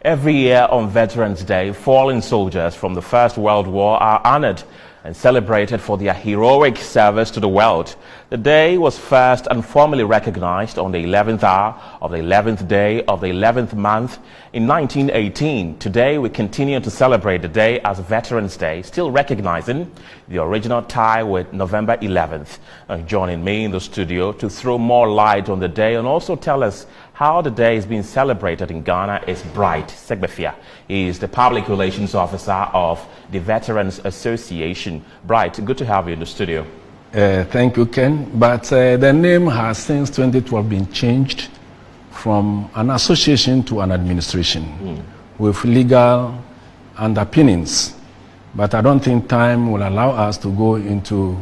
Every year on Veterans Day, fallen soldiers from the First World War are honored and celebrated for their heroic service to the world. The day was first and formally recognized on the 11th hour of the 11th day of the 11th month in 1918. Today, we continue to celebrate the day as Veterans Day, still recognizing the original tie with November 11th. Joining me in the studio to throw more light on the day and also tell us how the day is being celebrated in Ghana is Bright Segbefia. He is the Public Relations Officer of the Veterans Association. Bright, good to have you in the studio. Thank you, Ken. But the name has since 2012 been changed from an association to an administration with legal underpinnings. But I don't think time will allow us to go into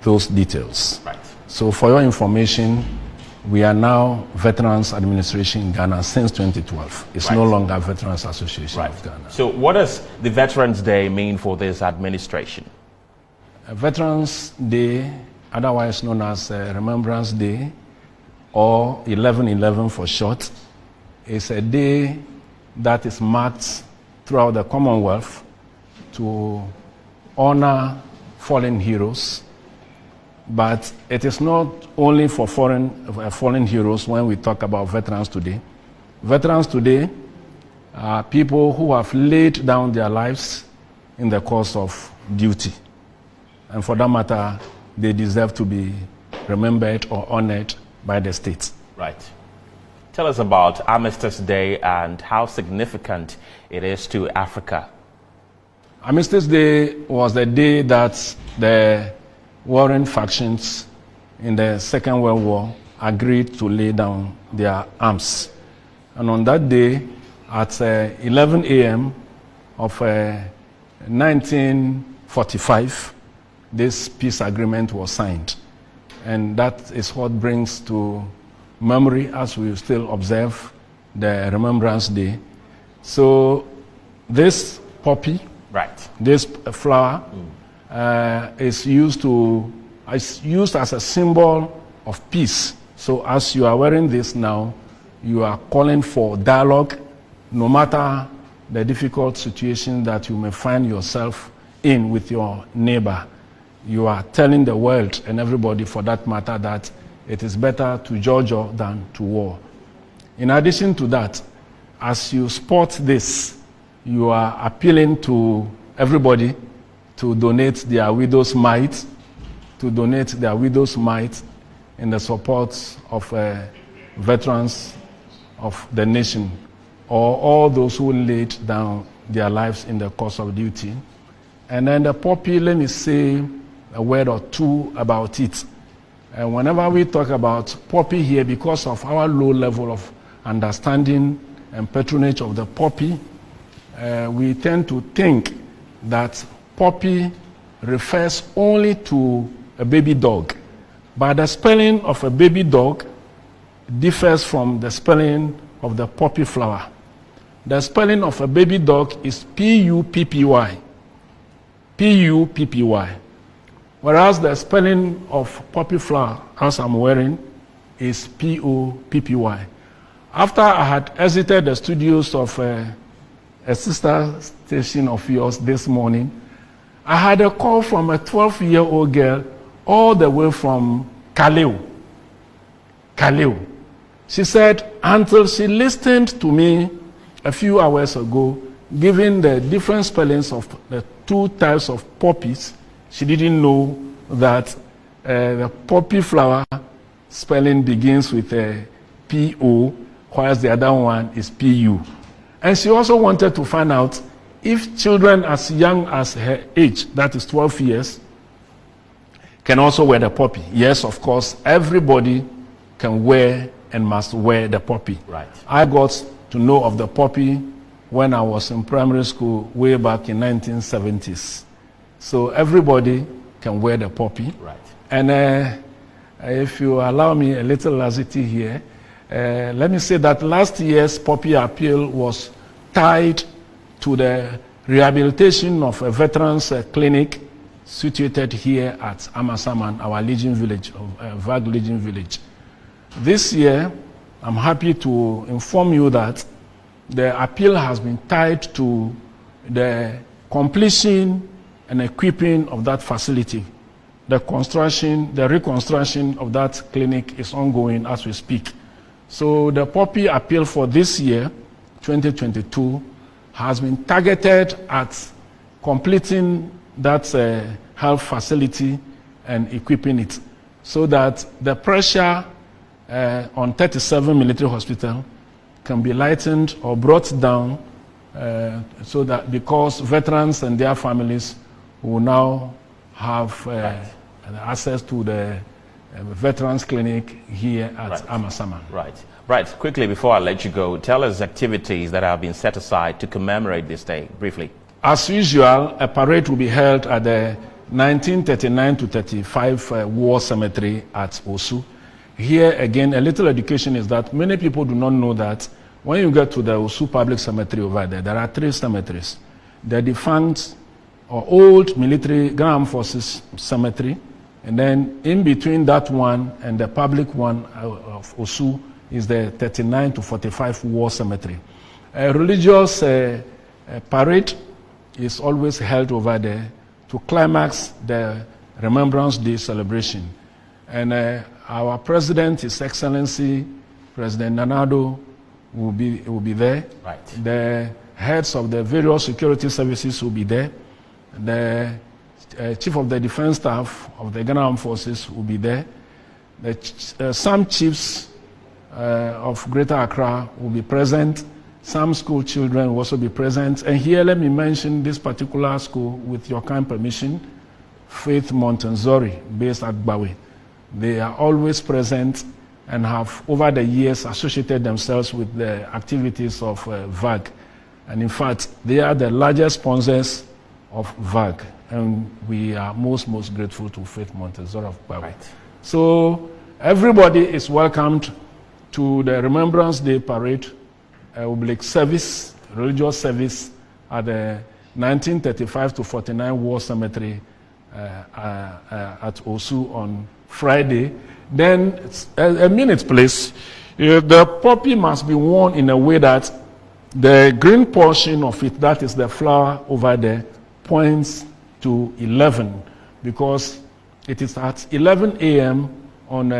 those details. Right. So for your information, we are now Veterans Administration in Ghana since 2012. It's no longer Veterans Association of Ghana. So what does the Veterans Day mean for this administration? Veterans Day, otherwise known as Remembrance Day, or 1111 for short, is a day that is marked throughout the Commonwealth to honor fallen heroes. But it is not only for fallen heroes when we talk about veterans today. Veterans today are people who have laid down their lives in the course of duty. And for that matter, they deserve to be remembered or honored by the state. Right. Tell us about Armistice Day and how significant it is to Africa. Armistice Day was the day that the warring factions in the Second World War agreed to lay down their arms. And on that day, at 11 a.m. of 1945, this peace agreement was signed. And that is what brings to memory, as we still observe the Remembrance Day. So this poppy, this flower, is used as a symbol of peace. So as you are wearing this now, you are calling for dialogue, no matter the difficult situation that you may find yourself in with your neighbor. You are telling the world, and everybody for that matter, that it is better to judge than to war. In addition to that, as you sport this, you are appealing to everybody to donate their widow's mite, in the support of veterans of the nation, or all those who laid down their lives in the course of duty. And then the poppy, let me say a word or two about it. And whenever we talk about poppy here, because of our low level of understanding and patronage of the poppy, we tend to think that poppy refers only to a baby dog. But the spelling of a baby dog differs from the spelling of the poppy flower. The spelling of a baby dog is P-U-P-P-Y. P-U-P-P-Y. Whereas the spelling of poppy flower, as I'm wearing, is P-O-P-P-Y. After I had exited the studios of a sister station of yours this morning, I had a call from a 12-year-old girl all the way from Kaleo. She said, until she listened to me a few hours ago, giving the different spellings of the two types of poppies, she didn't know that the poppy flower spelling begins with a P-O, whereas the other one is P-U. And she also wanted to find out if children as young as her age, that is 12 years, can also wear the poppy. Yes, of course, everybody can wear and must wear the poppy. Right. I got to know of the poppy when I was in primary school way back in 1970s. So everybody can wear the poppy. Right. And if you allow me a little laxity here, let me say that last year's poppy appeal was tied to the rehabilitation of a veterans clinic situated here at Amasaman, our Legion Village, VAG Legion Village. This year, I'm happy to inform you that the appeal has been tied to the completion and equipping of that facility. The reconstruction of that clinic is ongoing as we speak. So the POPI appeal for this year, 2022, has been targeted at completing that health facility and equipping it so that the pressure on 37 military hospital can be lightened or brought down so that because veterans and their families will now have access to the veterans clinic here at Amasaman. Right. Quickly, before I let you go, tell us activities that have been set aside to commemorate this day, briefly. As usual, a parade will be held at the 1939 to 35 War Cemetery at Osu. Here again, a little education is that many people do not know that when you get to the Osu Public Cemetery over there are 3 cemeteries. The defunct or old military Ground Forces Cemetery, and then in between that one and the public one of Osu is the 39 to 45 War Cemetery. A religious parade is always held over there to climax the Remembrance Day celebration. And our President, His Excellency, President Nana Addo, will be there. Right. The heads of the various security services will be there. The Chief of the Defense Staff of the Ghana Armed Forces will be there. Some chiefs of Greater Accra will be present. Some school children will also be present. And here, let me mention this particular school, with your kind permission, Faith Montessori, based at Bawe. They are always present and have, over the years, associated themselves with the activities of VAG. And in fact, they are the largest sponsors of VAG. And we are most grateful to Faith Montessori of Bawe. Right. So everybody is welcomed to the Remembrance Day Parade, oblique service, religious service at the 1935 to 49 War Cemetery at Osu on Friday. Then, a minute please, the poppy must be worn in a way that the green portion of it, that is the flower over there, points to 11, because it is at 11 a.m. on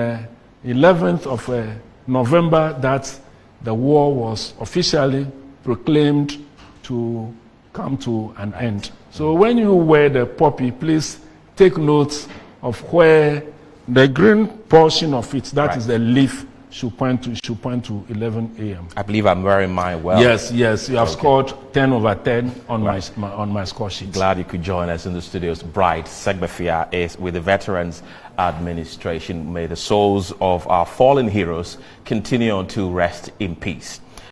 11th of November that the war was officially proclaimed to come to an end. So when you wear the poppy, please take note of where the green portion of it, that is the leaf, should point to 11 a.m. I believe I'm wearing mine well. Yes, you have scored 10 over 10 on my score sheet. Glad you could join us in the studios. Bright Segbefia is with the Veterans Administration. May the souls of our fallen heroes continue on to rest in peace.